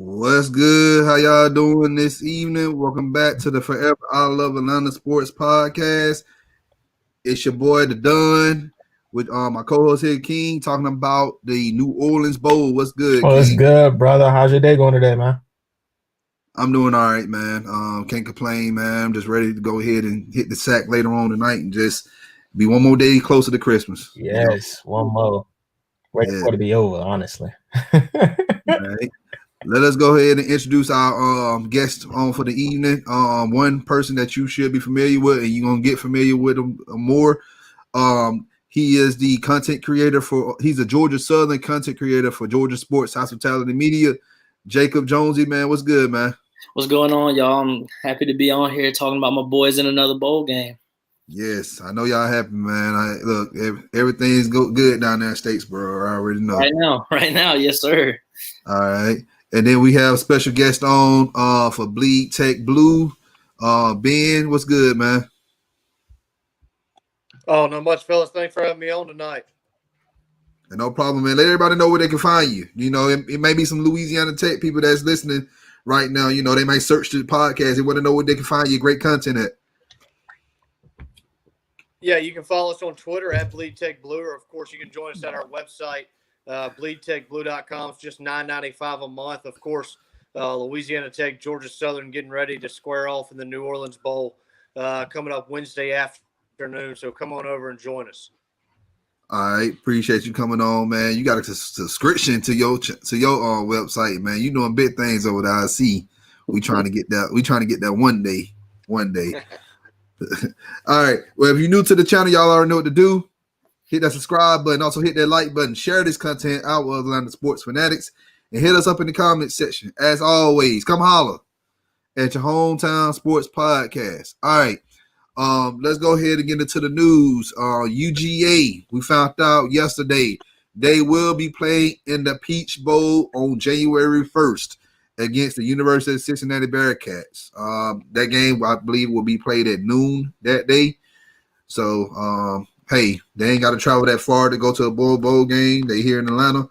What's good? How y'all doing this evening? Welcome back to the Forever I Love Atlanta Sports Podcast. It's your boy The Dunn with my co-host here, King, talking about the New Orleans Bowl. What's good, Well, it's King? good, brother. How's your day going today, man? I'm doing all right, man. Can't complain, man. I'm just ready to go ahead and hit the sack later on tonight and just be one more day closer to Christmas. Yes, one more. Waiting Yeah. for it to be over, honestly. All right. Let us go ahead and introduce our guest on for the evening. One person that you should be familiar with, and you're gonna get familiar with him more. He is the content creator he's a Georgia Southern content creator for Georgia Sports Hospitality Media. Jacob Jonesy, man, what's good, man? What's going on, y'all? I'm happy to be on here talking about my boys in another bowl game. Yes, I know y'all happy, man. Look, everything's good down there in Statesboro. I already know. Right now, yes, sir. All right. And then we have a special guest on for Bleed Tech Blue. Ben, what's good, man? Oh, not much, fellas. Thanks for having me on tonight. No problem, man. Let everybody know where they can find you. You know, it may be some Louisiana Tech people that's listening right now. You know, they might search the podcast. They want to know where they can find your great content at. Yeah, you can follow us on Twitter at Bleed Tech Blue, or of course, you can join us at our website, bleedtechblue.com. It's just $9.95 a month. Of course, Louisiana Tech, Georgia Southern getting ready to square off in the New Orleans Bowl coming up Wednesday afternoon. So come on over and join us. All right, appreciate you coming on, man. You got a subscription to your website, man. You doing big things over there. I see. We trying to get that. We trying to get that one day. All right. Well, if you're new to the channel, y'all already know what to do. Hit that subscribe button. Also hit that like button. Share this content out with Atlanta sports fanatics, and hit us up in the comment section. As always, come holler at your hometown sports podcast. All right. Let's go ahead and get into the news. UGA, we found out yesterday they will be playing in the Peach Bowl on January 1st against the University of Cincinnati Bearcats. That game, I believe, will be played at noon that day. So, hey, they ain't got to travel that far to go to a bowl game. They here in Atlanta.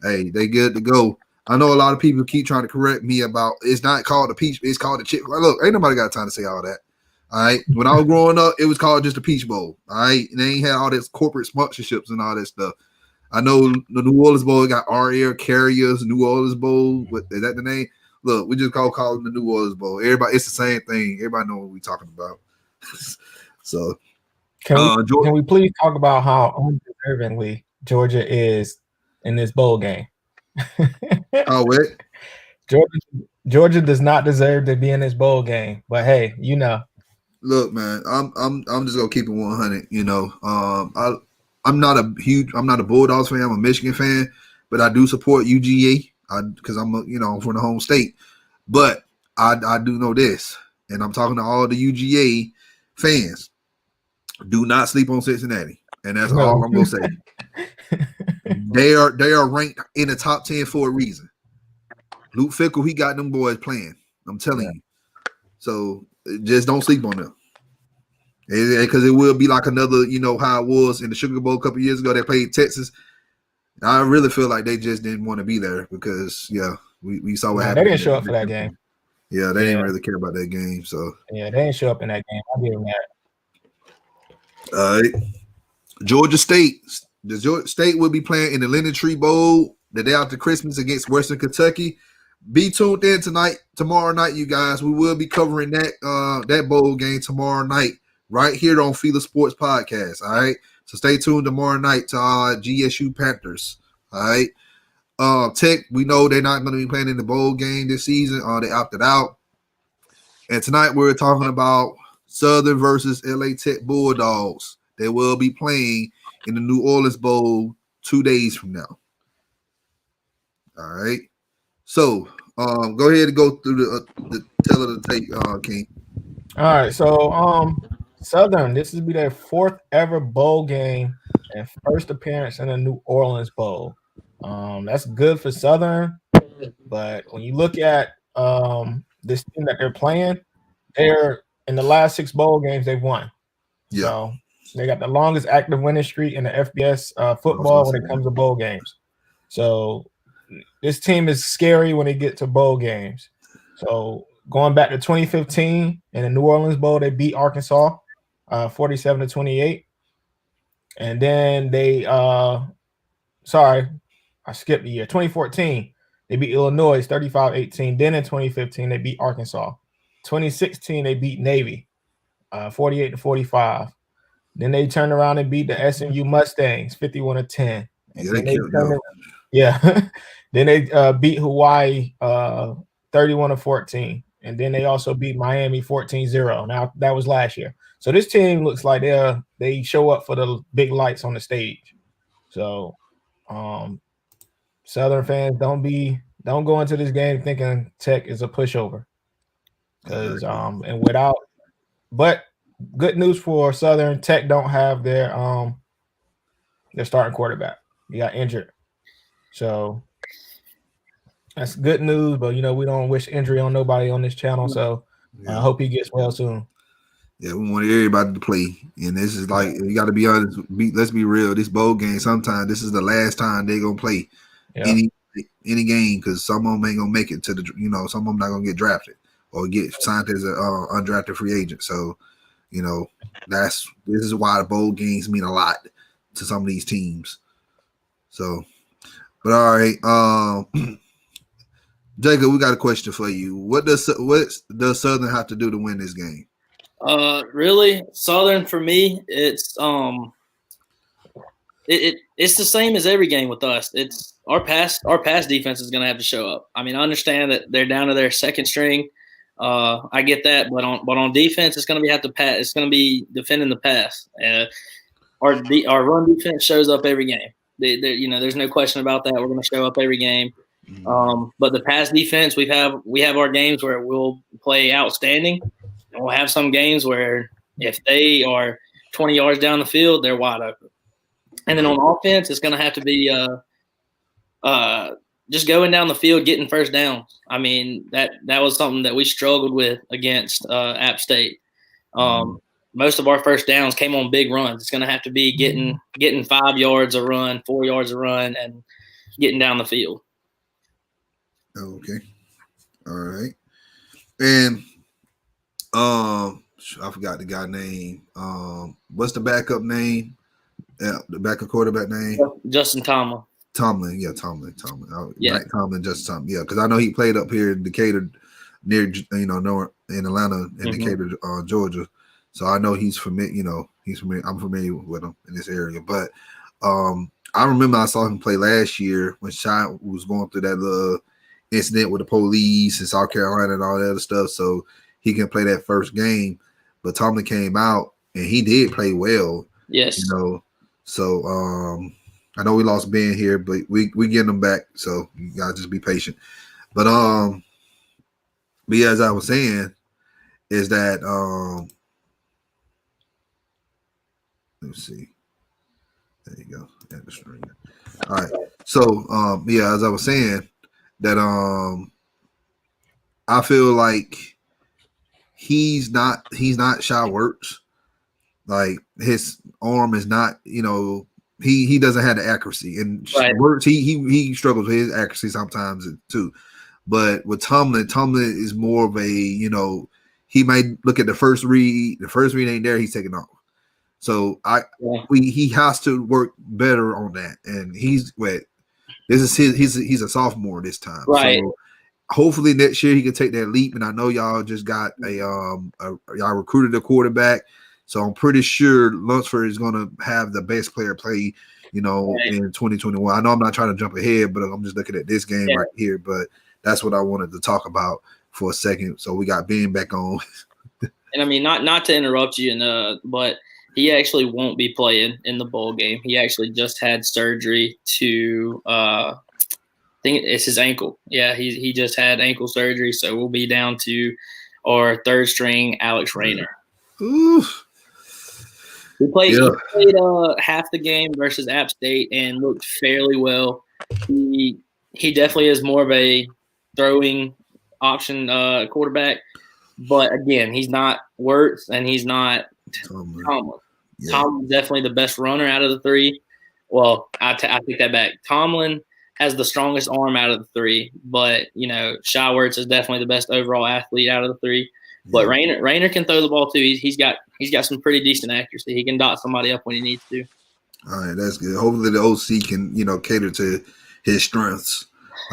Hey, they good to go. I know a lot of people keep trying to correct me about it's not called the Peach, it's called the Chip. Look, ain't nobody got time to say all that. All right. When I was growing up, it was called just a Peach Bowl. All right. And they ain't had all this corporate sponsorships and all that stuff. I know the New Orleans Bowl got our Air Carriers, New Orleans Bowl. Is that the name? Look, we just call it the New Orleans Bowl. Everybody, it's the same thing. Everybody know what we're talking about. So, can we please talk about how undeservingly Georgia is in this bowl game? Oh, wait. Georgia does not deserve to be in this bowl game, but hey, you know. Look, man, I'm just gonna keep it 100. You know, I'm not a Bulldogs fan. I'm a Michigan fan, but I do support UGA because I'm from the home state. But I do know this, and I'm talking to all the UGA fans. Do not sleep on Cincinnati, and that's all I'm gonna say. They are ranked in the top 10 for a reason. Luke Fickell, he got them boys playing. I'm telling you. So just don't sleep on them. Because it will be like another, how it was in the Sugar Bowl a couple years ago. They played Texas. I really feel like they just didn't want to be there because, we saw what happened. They didn't show up for that game. Yeah, they didn't really care about that game. So yeah, they didn't show up in that game. I'll give them that. All right. Georgia State. The Georgia State will be playing in the Leonard Tree Bowl the day after Christmas against Western Kentucky. Be tuned in tomorrow night, you guys. We will be covering that bowl game tomorrow night right here on FILA Sports Podcast. All right. So stay tuned tomorrow night to GSU Panthers. All right. Tech, we know they're not going to be playing in the bowl game this season. They opted out. And tonight we're talking about Southern versus LA Tech Bulldogs. They will be playing in the New Orleans Bowl 2 days from now. All right. So go ahead and go through the tell of the tape, King. All right. So Southern, this will be their fourth ever bowl game and first appearance in a New Orleans Bowl. That's good for Southern, but when you look at this team that they're playing, they're in the last 6 bowl games they've won. Yeah. So they got the longest active winning streak in the FBS football when it comes to bowl games. So this team is scary when they get to bowl games. So going back to 2015 in the New Orleans Bowl, they beat Arkansas 47-28. And then they sorry, I skipped the year. 2014, they beat Illinois 35-18. Then in 2015, they beat Arkansas. 2016, they beat Navy 48-45. Then they turned around and beat the SMU Mustangs 51-10. Yeah, they killed them. Yeah. Then they beat Hawaii 31-14. And then they also beat Miami 14-0. Now, that was last year. So this team looks like they show up for the big lights on the stage. So Southern fans, don't go into this game thinking Tech is a pushover. Because but good news for Southern, Tech don't have their starting quarterback. He got injured. So that's good news, but we don't wish injury on nobody on this channel. So I hope he gets well soon. Yeah, we want everybody to play. And this is like, you got to be honest. Let's be real. This bowl game, sometimes this is the last time they're going to play any game, because some of them ain't going to make it to the, some of them not going to get drafted or get signed as an undrafted free agent. So, this is why the bowl games mean a lot to some of these teams. So, but all right. Jacob, we got a question for you. What does Southern have to do to win this game? Really, Southern for me, it's it's the same as every game with us. It's our pass defense is going to have to show up. I mean, I understand that they're down to their second string. I get that, but on defense, it's going to have to pass. It's going to be defending the pass. Our run defense shows up every game. There's no question about that. We're going to show up every game. But the pass defense, we have our games where we'll play outstanding. And we'll have some games where if they are 20 yards down the field, they're wide open. And then on offense, it's going to have to be just going down the field, getting first downs. I mean, that was something that we struggled with against App State. Most of our first downs came on big runs. It's going to have to be getting 5 yards a run, 4 yards a run, and getting down the field. Okay. All right. And I forgot the guy's name. What's the backup name? The backup quarterback name? Justin Tomlin. Tomlin. Yeah. Tomlin, Justin Tomlin. Yeah, because I know he played up here in Decatur, near in Atlanta, in Decatur, Georgia. So I know he's familiar. He's familiar. I'm familiar with him in this area. But I remember I saw him play last year when Shine was going through that little incident with the police in South Carolina and all that other stuff. So he can play that first game. But Tomlin came out and he did play well. Yes. So I know we lost Ben here, but we getting him back. So you gotta just be patient. But as I was saying, is that let's see. There you go. At the string. All right. So as I was saying, that I feel like he's not Shy Works. Like his arm is not, he doesn't have the accuracy, and right. Works he struggles with his accuracy sometimes too. But with Tomlin is more of a, he might look at the first read ain't there, he's taking off. So he has to work better on that, and he's a sophomore this time, right? So hopefully next year he can take that leap. And I know y'all just got y'all recruited a quarterback, so I'm pretty sure Lunsford is going to have the best player play, in 2021. I know I'm not trying to jump ahead, but I'm just looking at this game right here. But that's what I wanted to talk about for a second. So we got Ben back on. And I mean, not to interrupt you, but he actually won't be playing in the bowl game. He actually just had surgery to I think it's his ankle. Yeah, he just had ankle surgery, so we'll be down to our third string, Alex Rayner. Oof. He played half the game versus App State and looked fairly well. He definitely is more of a throwing option quarterback, but again, he's not Wirtz and he's not Tomlin. Yeah. Tomlin's definitely the best runner out of the three. Well, I take that back. Tomlin has the strongest arm out of the three. But, Shy Wertz is definitely the best overall athlete out of the three. But Rayner can throw the ball too. He's got some pretty decent accuracy. He can dot somebody up when he needs to. All right, that's good. Hopefully the OC can, cater to his strengths.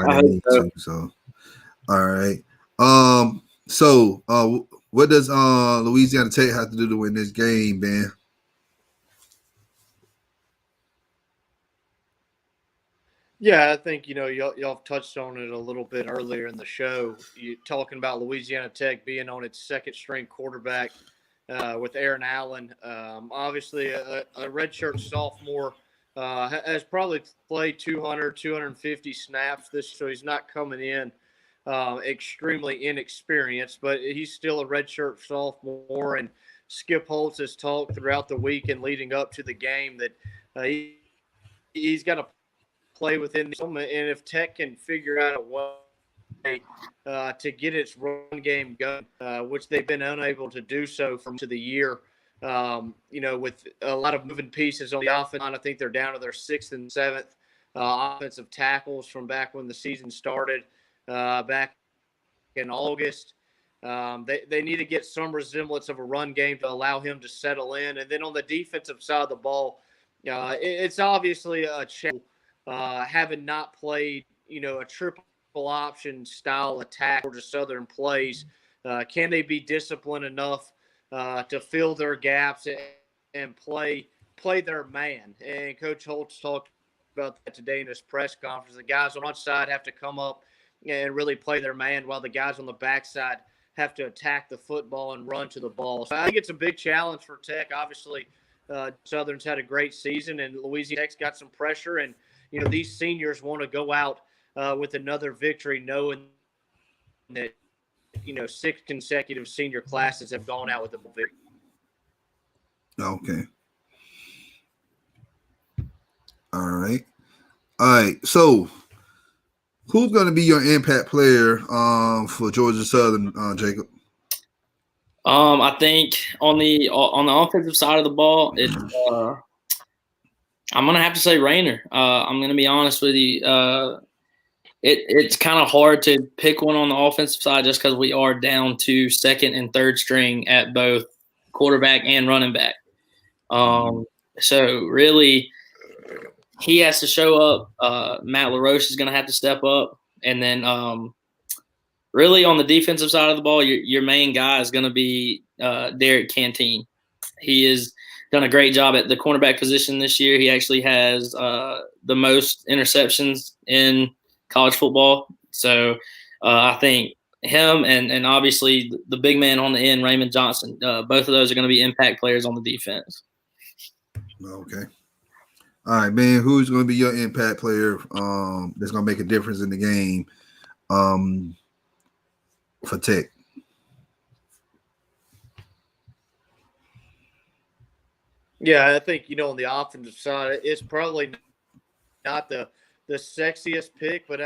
I hope so. So, all right. So, what does Louisiana Tech have to do to win this game, Ben? Yeah, I think, y'all touched on it a little bit earlier in the show. You talking about Louisiana Tech being on its second string quarterback with Aaron Allen. Obviously, a redshirt sophomore has probably played 200, 250 snaps so he's not coming in extremely inexperienced, but he's still a redshirt sophomore. And Skip Holtz has talked throughout the week and leading up to the game that he's got to play within the moment. And if Tech can figure out a way to get its run game going, which they've been unable to do so to the year, with a lot of moving pieces on the offense line, I think they're down to their 6th and 7th offensive tackles from back when the season started back in August. They need to get some resemblance of a run game to allow him to settle in. And then on the defensive side of the ball, it's obviously a challenge. Having not played, a triple option style attack Georgia Southern plays, can they be disciplined enough to fill their gaps and play their man? And Coach Holtz talked about that today in his press conference. The guys on one side have to come up and really play their man, while the guys on the backside have to attack the football and run to the ball. So I think it's a big challenge for Tech. Obviously, Southern's had a great season, and Louisiana Tech's got some pressure, and these seniors want to go out with another victory, knowing that 6 consecutive senior classes have gone out with a victory. Okay. All right. So, who's going to be your impact player for Georgia Southern, Jacob? I think on the offensive side of the ball, it's I'm gonna have to say Rayner. I'm gonna be honest with you. It's kind of hard to pick one on the offensive side just because we are down to 2nd and 3rd string at both quarterback and running back. So really, he has to show up. Matt LaRoche is gonna have to step up, and then really on the defensive side of the ball, your main guy is gonna be Derek Canteen. He has done a great job at the cornerback position this year. He actually has the most interceptions in college football. So I think him and obviously the big man on the end, Raymond Johnson, both of those are going to be impact players on the defense. Okay. All right, man. Who's going to be your impact player that's going to make a difference in the game for Tech? Yeah, I think, on the offensive side, it's probably not the sexiest pick, but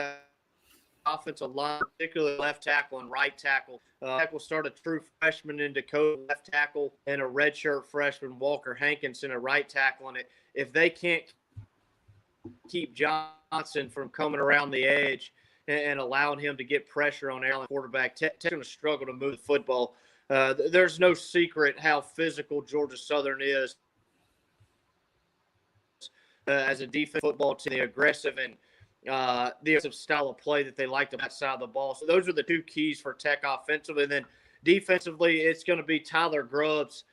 offensive line, particularly left tackle and right tackle. Tackle start a true freshman in Dakota, left tackle, and a redshirt freshman, Walker Hankinson, a right tackle. And if they can't keep Johnson from coming around the edge and allowing him to get pressure on Allen quarterback, Tech's going to struggle to move the football. There's no secret how physical Georgia Southern is as a defense football team, the aggressive and the aggressive style of play that they like to that side of the ball. So those are the two keys for Tech offensively. And then defensively, it's going to be Tyler Grubbs,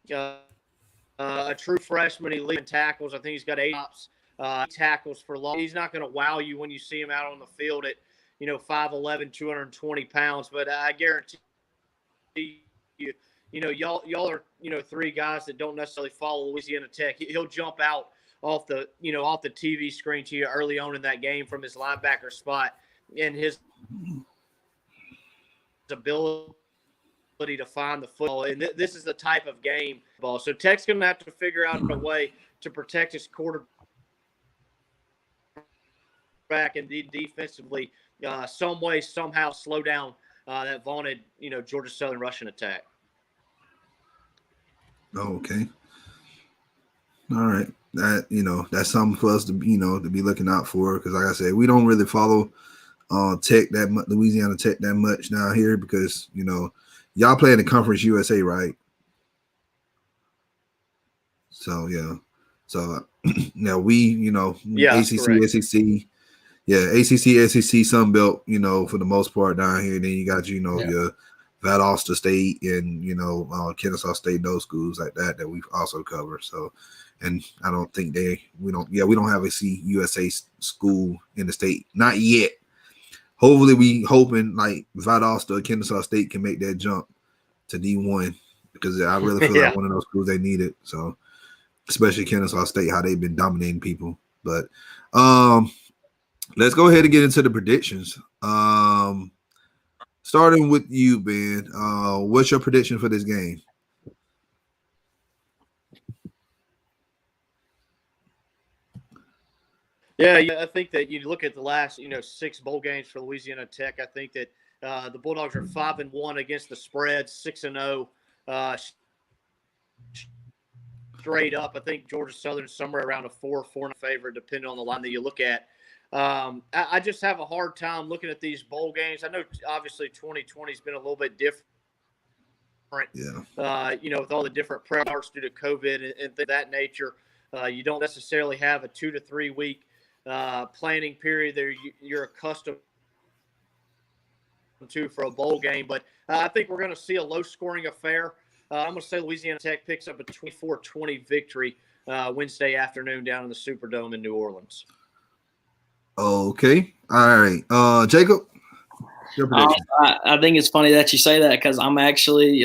a true freshman. He leading tackles. I think he's got 8 tackles for long. He's not going to wow you when you see him out on the field at 5'11", 220 pounds. But I guarantee you, y'all are 3 guys that don't necessarily follow Louisiana Tech. He'll jump out off the TV screen to you early on in that game from his linebacker spot, and his ability to find the football. And this is the type of game ball. So Tech's going to have to figure out a way to protect his quarterback and defensively, some way, somehow slow down that vaunted, Georgia Southern rushing attack. Oh, okay. All right. that's something for us to to be looking out for, because like I said, we don't really follow Tech that much, Louisiana Tech that much down here, because y'all play in the Conference USA, right? So yeah, so now we Yeah, that's ACC, correct. SEC, yeah, ACC, SEC, Sun Belt, for the most part down here. And then you got your Valdosta State and Kennesaw State, those schools like that we also cover. So, and I don't think we don't have a USA school in the state, not yet. Hopefully, we hoping like Valdosta or Kennesaw State can make that jump to D1, because I really feel like one of those schools they need it. So, especially Kennesaw State, how they've been dominating people. But let's go ahead and get into the predictions. Starting with you, Ben. What's your prediction for this game? Yeah, I think that you look at the last 6 bowl games for Louisiana Tech. I think that the Bulldogs are 5-1 against the spread, 6-0 straight up. I think Georgia Southern somewhere around a 4-4 favorite, depending on the line that you look at. I just have a hard time looking at these bowl games. I know obviously 2020 has been a little bit different. Yeah. With all the different prep parts due to COVID and things of that nature, you don't necessarily have a 2 to 3 week planning period that you're accustomed to for a bowl game. But I think we're going to see a low-scoring affair. I'm going to say Louisiana Tech picks up a 24-20 victory Wednesday afternoon down in the Superdome in New Orleans. Okay. All right. Jacob, your prediction. I think it's funny that you say that, because I'm actually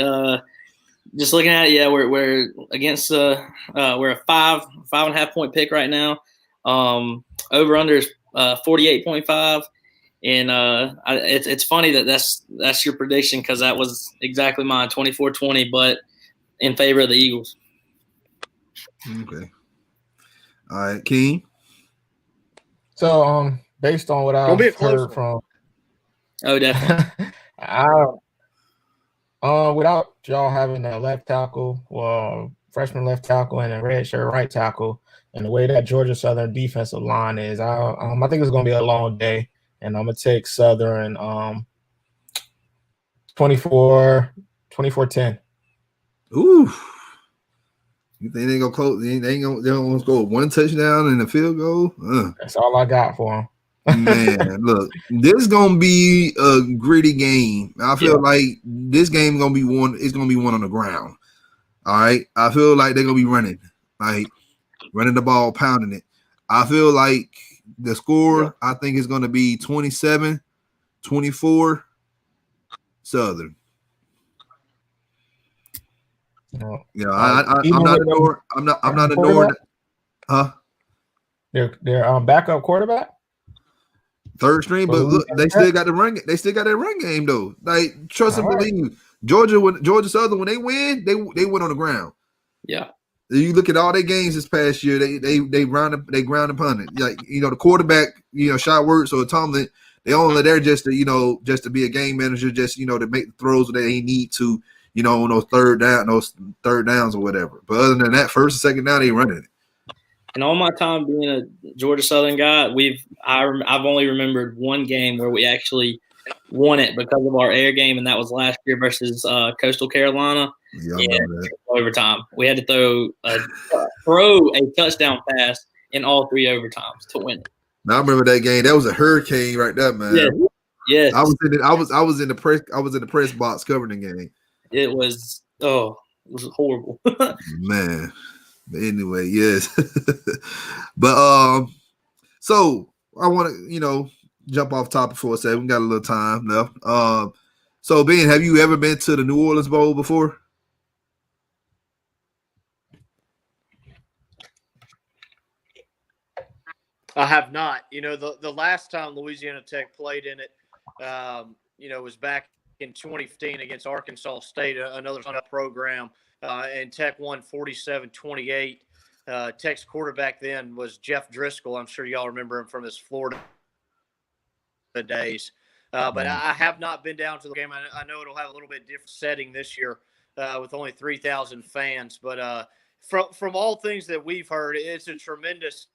just looking at it. Yeah, we're against we're a 5.5 point pick right now. Over under is 48.5, and it's funny that's your prediction, because that was exactly mine, 24-20, but in favor of the Eagles. Okay. All right, King. So based on what I've heard from, definitely. Without y'all having that left tackle, freshman left tackle, and a redshirt right tackle, and the way that Georgia Southern defensive line is, I think it's going to be a long day, and I'm going to take Southern 24-10. Ooh. You think they gonna close? They don't score one touchdown and a field goal? That's all I got for them. Man, look, this is gonna be a gritty game. I feel like this game is gonna be one. It's gonna be one on the ground. All right. I feel like they're gonna be running the ball, pounding it. I feel like the score, I think, is gonna be 27-24 Southern. I'm not ignoring. I'm not ignoring. Huh? Their backup quarterback. Third string, but look, they still got the run. They still got that run game though. Like, trust and believe. Georgia Southern, when they win, they win on the ground. Yeah. You look at all their games this past year. They ground upon it. Like, the quarterback, shot works or Tomlin. They only there just to be a game manager, just to make the throws that they need to. On those third downs or whatever. But other than that, first and second down, they running it. And all my time being a Georgia Southern guy, I've only remembered one game where we actually won it because of our air game, and that was last year versus Coastal Carolina. Yeah, I remember that. Overtime. We had to throw a touchdown pass in all 3 overtimes to win it. Now I remember that game. That was a hurricane right there, man. Yeah. I was in the press box covering the game. It was horrible. Man. But anyway, yes. But so I want to, jump off topic for a second. We got a little time left. So Ben, have you ever been to the New Orleans Bowl before? I have not. The last time Louisiana Tech played in it, was back in 2015 against Arkansas State, another program, and Tech won 47-28. Tech's quarterback then was Jeff Driscoll. I'm sure y'all remember him from his Florida days. But I have not been down to the game. I know it'll have a little bit different setting this year with only 3,000 fans. But from all things that we've heard, it's a tremendous.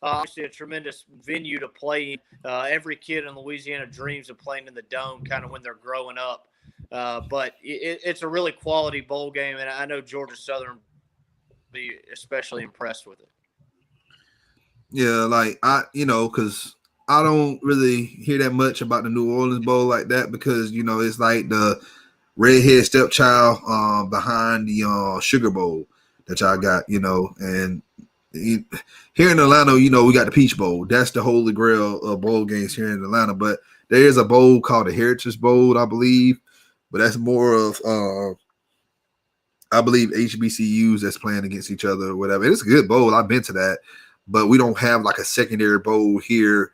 Obviously, a tremendous venue to play in. Every kid in Louisiana dreams of playing in the Dome kind of when they're growing up. But it's a really quality bowl game, and I know Georgia Southern will be especially impressed with it. Yeah, like because I don't really hear that much about the New Orleans Bowl like that because it's like the redhead stepchild behind the Sugar Bowl that y'all got, and here in Atlanta, we got the Peach Bowl. That's the holy grail of bowl games here in Atlanta. But there is a bowl called the Heritage Bowl, I believe. But that's more of, I believe, HBCUs that's playing against each other or whatever. It's a good bowl. I've been to that. But we don't have like a secondary bowl here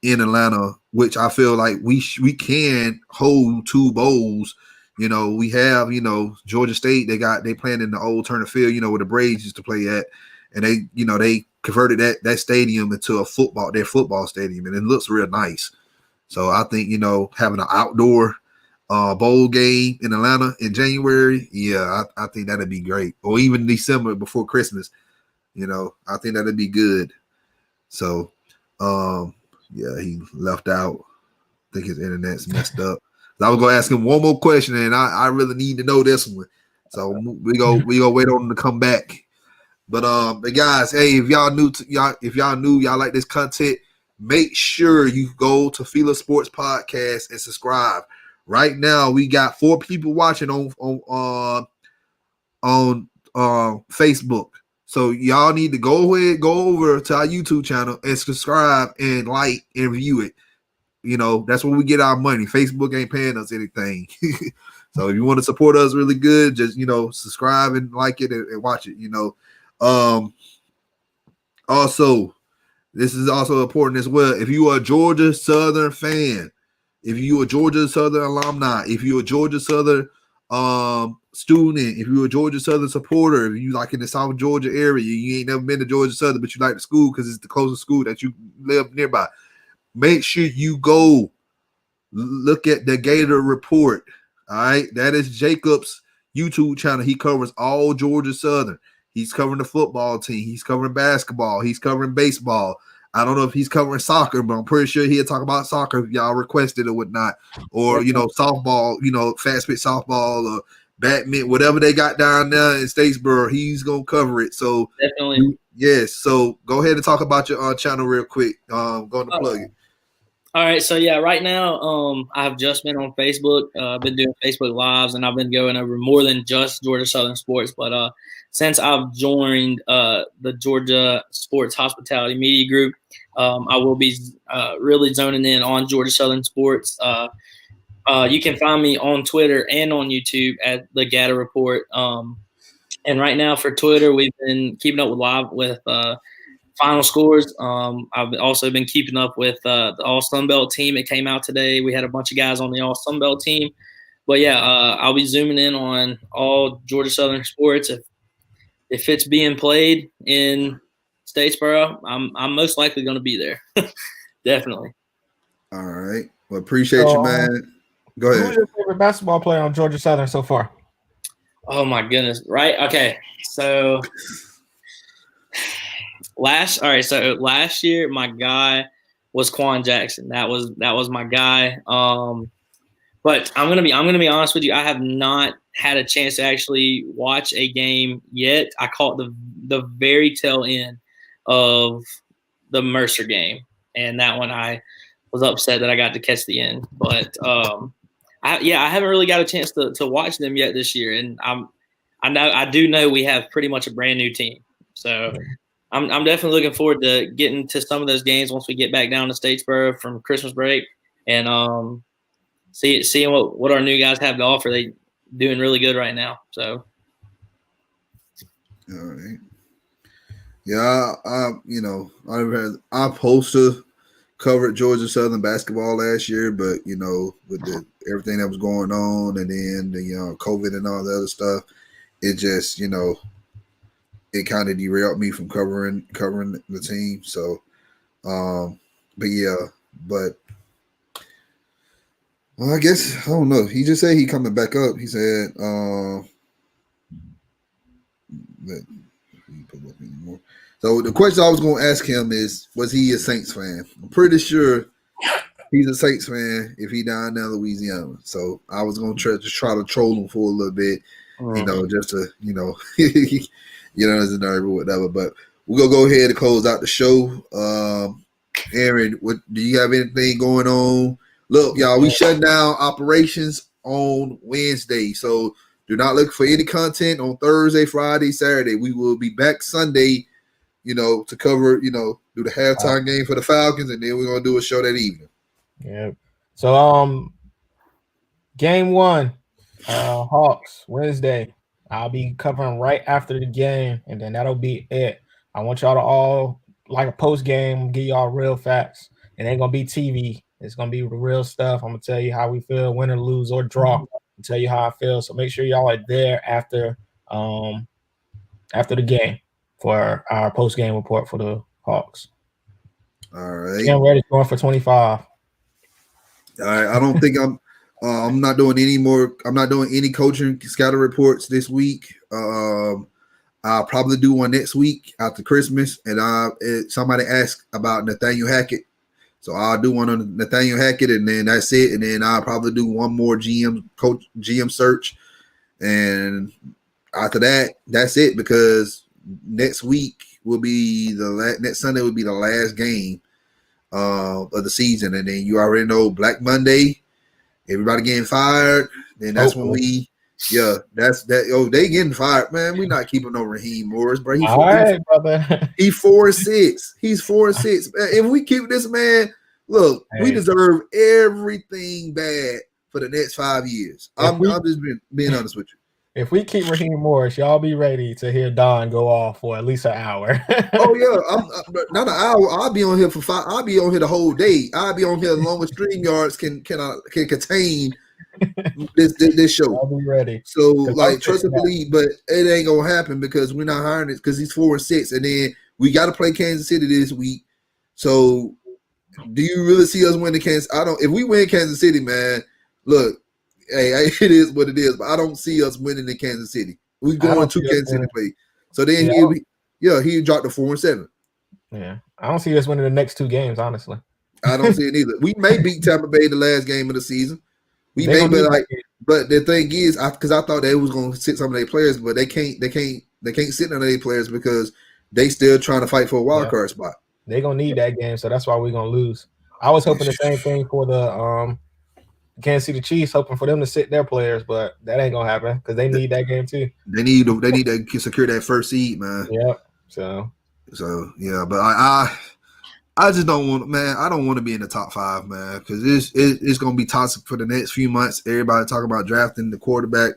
in Atlanta, which I feel like we can hold two bowls. We have, Georgia State, they playing in the old Turner Field, where the Braves used to play at. And they converted that stadium into their football stadium, and it looks real nice. So I think, having an outdoor bowl game in Atlanta in January, yeah, I think that'd be great. Or even December before Christmas, I think that'd be good. So, yeah, he left out. I think his internet's messed up. I was gonna ask him one more question, and I really need to know this one. So we go wait on him to come back. But guys, hey, if y'all y'all like this content, make sure you go to FILA Sports Podcast and subscribe. Right now, we got 4 people watching on Facebook. So y'all need to go over to our YouTube channel and subscribe and like and view it. That's where we get our money. Facebook ain't paying us anything. So if you want to support us really good, just subscribe and like it and watch it. Also, this is also important as well. If you are a Georgia Southern fan, if you are a Georgia Southern alumni, if you're a Georgia Southern student, if you're a Georgia Southern supporter, if you like in the South Georgia area, you ain't never been to Georgia Southern, but you like the school because it's the closest school that you live nearby, make sure you go look at the Gator Report. All right, that is Jacob's YouTube channel. He covers all Georgia Southern. He's covering the football team. He's covering basketball. He's covering baseball. I don't know if he's covering soccer, but I'm pretty sure he'll talk about soccer if y'all requested or whatnot. Or, softball, fast pitch softball or badminton, whatever they got down there in Statesboro, he's going to cover it. So, definitely. Yes. So, go ahead and talk about your channel real quick. Going to plug it. All right, so yeah, right now I've just been on Facebook. I've been doing Facebook Lives, and I've been going over more than just Georgia Southern sports. But since I've joined the Georgia Sports Hospitality Media Group, I will be really zoning in on Georgia Southern sports. You can find me on Twitter and on YouTube at the Gator Report. And right now for Twitter, we've been keeping up with final scores. I've also been keeping up with the All Sunbelt team. It came out today. We had a bunch of guys on the All Sunbelt team. But yeah, I'll be zooming in on all Georgia Southern sports. If it's being played in Statesboro, I'm most likely going to be there. Definitely. All right. Well, appreciate you, man. Go ahead. Who's your favorite basketball player on Georgia Southern so far? Oh my goodness! Right? Okay. So last year my guy was Quan Jackson. That was my guy. But I'm gonna be honest with you. I have not had a chance to actually watch a game yet. I caught the very tail end of the Mercer game, and that one I was upset that I got to catch the end. But I haven't really got a chance to watch them yet this year, and I do know we have pretty much a brand new team, so I'm definitely looking forward to getting to some of those games once we get back down to Statesboro from Christmas break, and seeing what our new guys have to offer. They doing really good right now. So, all right, yeah, I supposed to covered Georgia Southern basketball last year, but with everything that was going on, and then the COVID and all the other stuff, it just it kind of derailed me from covering the team. So, well, I guess I don't know. He just said he coming back up. He said but he put up anymore. So the question I was going to ask him is, was he a Saints fan? I'm pretty sure he's a Saints fan if he down there in Louisiana. So I was going to try to troll him for a little bit, just to, as a nerve or whatever. But we're going to go ahead and close out the show. Aaron, do you have anything going on? Look, y'all, we shut down operations on Wednesday. So do not look for any content on Thursday, Friday, Saturday. We will be back Sunday, to cover, do the halftime game for the Falcons, and then we're going to do a show that evening. Yeah. So, game 1, Hawks, Wednesday. I'll be covering right after the game, and then that'll be it. I want y'all to all, like a post-game, give y'all real facts. It ain't going to be TV. It's going to be the real stuff. I'm going to tell you how we feel, win or lose or draw. I'll tell you how I feel. So make sure y'all are there after the game for our post-game report for the Hawks. All right. I'm ready, going for 25. All right. I don't think I'm not doing any more. I'm not doing any coaching scatter reports this week. I'll probably do one next week after Christmas. And somebody asked about Nathaniel Hackett. So I'll do one on Nathaniel Hackett, and then that's it. And then I'll probably do one more GM search. And after that, that's it, because next week will be next Sunday will be the last game of the season. And then you already know Black Monday, everybody getting fired. Then that's when that's that. Oh, they getting fired, man. We're not keeping no Raheem Morris, bro. Brother. He's 4-6. He's 4-6. If we keep this man, look, we deserve everything bad for the next 5 years. I'm just being honest with you. If we keep Raheem Morris, y'all be ready to hear Don go off for at least an hour. Oh yeah, I'm not an hour. I'll be on here for 5. I'll be on here the whole day. I'll be on here as long as StreamYards can contain this show. I'll be ready. So trust and believe, but it ain't gonna happen because we're not hiring it, because he's 4-6, and then we got to play Kansas City this week. So do you really see us winning Kansas? If we win Kansas City, man, look. Hey, it is what it is, but I don't see us winning in Kansas City. We going to Kansas City play. So then he dropped to 4-7. Yeah, I don't see us winning the next 2 games, honestly. I don't see it either. We may beat Tampa Bay the last game of the season. We may, but the thing is, because I thought they was going to sit some of their players, but they can't sit none of their players because they still trying to fight for a wild card spot. They're gonna need that game, so that's why we're gonna lose. I was hoping the same thing for the Kansas City Chiefs, hoping for them to sit their players, but that ain't gonna happen because they need that game too. They need to secure that first seed, man. Yep. So yeah, but I just don't want, man. I don't want to be in the top 5, man, because it's gonna be toxic for the next few months. Everybody talking about drafting the quarterback,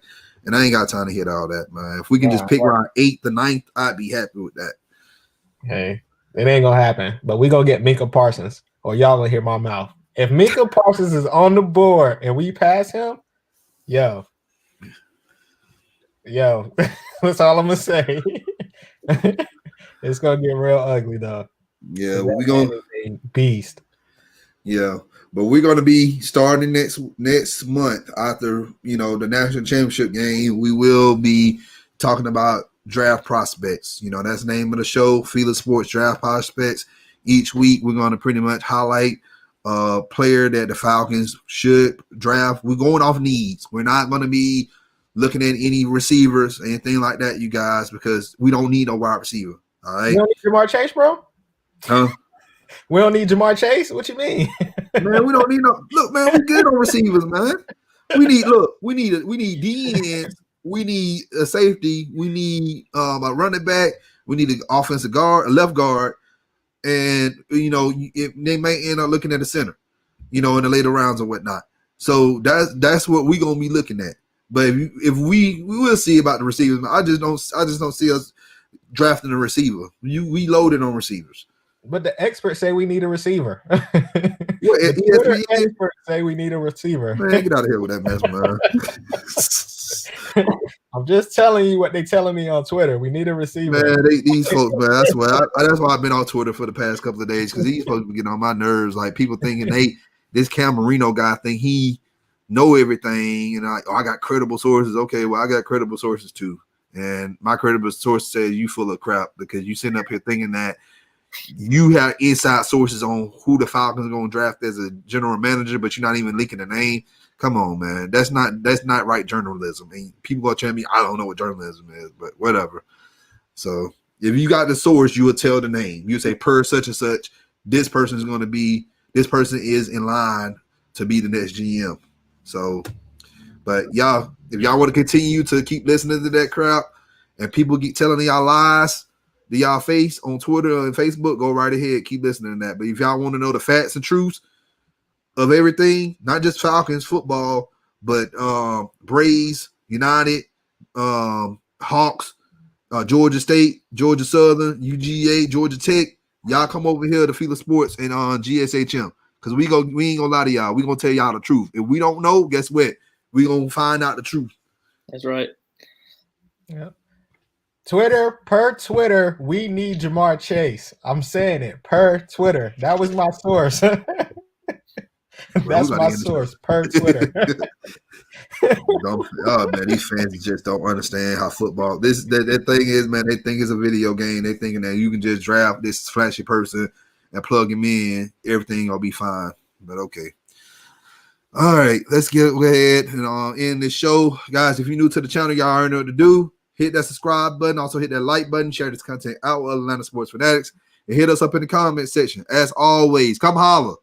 and I ain't got time to hit all that, man. If we can just pick around 8th to 9th, I'd be happy with that. Hey, it ain't gonna happen, but we gonna get Micah Parsons, or y'all gonna hear my mouth. If Micah Parsons is on the board and we pass him, yo, that's all I'm gonna say. It's gonna get real ugly, though. Yeah, we're gonna beast. Yeah, but we're gonna be starting next month after the national championship game. We will be talking about draft prospects. That's the name of the show, FILA Sports Draft Prospects. Each week, we're gonna pretty much highlight player that the Falcons should draft. We're going off needs. We're not going to be looking at any receivers, anything like that, you guys, because we don't need a wide receiver. All right. You don't need Jamar Chase, bro? Huh? We don't need Jamar Chase? What you mean? Man, we don't need no. Look, man, we good on receivers, man. We need DNs. We need a safety. We need a running back. We need an offensive guard, a left guard. And they may end up looking at the center, in the later rounds or whatnot. So that's what we're gonna be looking at. But if we will see about the receivers. I just don't see us drafting a receiver. We loaded on receivers. But the experts say we need a receiver. The experts say we need a receiver. Man, get out of here with that mess, man. I'm just telling you what they're telling me on Twitter. We need a receiver. Man, these folks, man. That's why I've been on Twitter for the past couple of days, because these folks be getting on my nerves. Like, people thinking this Cam Marino guy think he know everything, and I got credible sources. Okay, well, I got credible sources too. And my credible source says you full of crap because you sitting up here thinking that you have inside sources on who the Falcons are going to draft as a general manager, but you're not even leaking the name. Come on, man. That's not right journalism. And people are telling me I don't know what journalism is, but whatever. So if you got the source, you will tell the name. You say per such and such, this person is in line to be the next GM. So, but y'all, if y'all want to continue to keep listening to that crap and people keep telling y'all lies to y'all face on Twitter and Facebook, go right ahead. Keep listening to that. But if y'all want to know the facts and truths of everything, not just Falcons football, but Braves, United, Hawks, Georgia State, Georgia Southern, UGA, Georgia Tech, y'all come over here to FILA Sports and GSHM. Because we ain't gonna lie to y'all. We gonna tell y'all the truth. If we don't know, guess what? We gonna find out the truth. That's right. Yeah. Per Twitter, we need Jamar Chase. I'm saying it. Per Twitter. That was my source. That's my source. Per Twitter. Oh man, these fans just don't understand how football. That thing is, man. They think it's a video game. They thinking that you can just draft this flashy person and plug him in. Everything will be fine. But okay. All right, let's go ahead and end this show, guys. If you're new to the channel, y'all already know what to do. Hit that subscribe button. Also hit that like button. Share this content out with Atlanta Sports Fanatics, and hit us up in the comment section. As always, come holler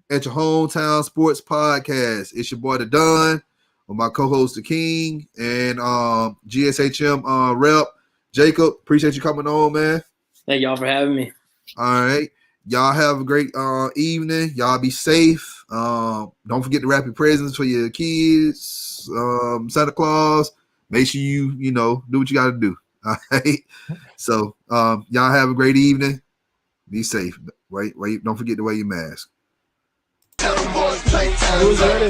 at your hometown sports podcast. It's your boy the Don, with my co-host the King, and GSHM rep Jacob. Appreciate you coming on, man. Thank y'all for having me. All right, y'all have a great evening. Y'all be safe. Don't forget to wrap your presents for your kids. Santa Claus. Make sure you do what you got to do. All right. So y'all have a great evening. Be safe. Wait. Don't forget to wear your mask. Who's ready?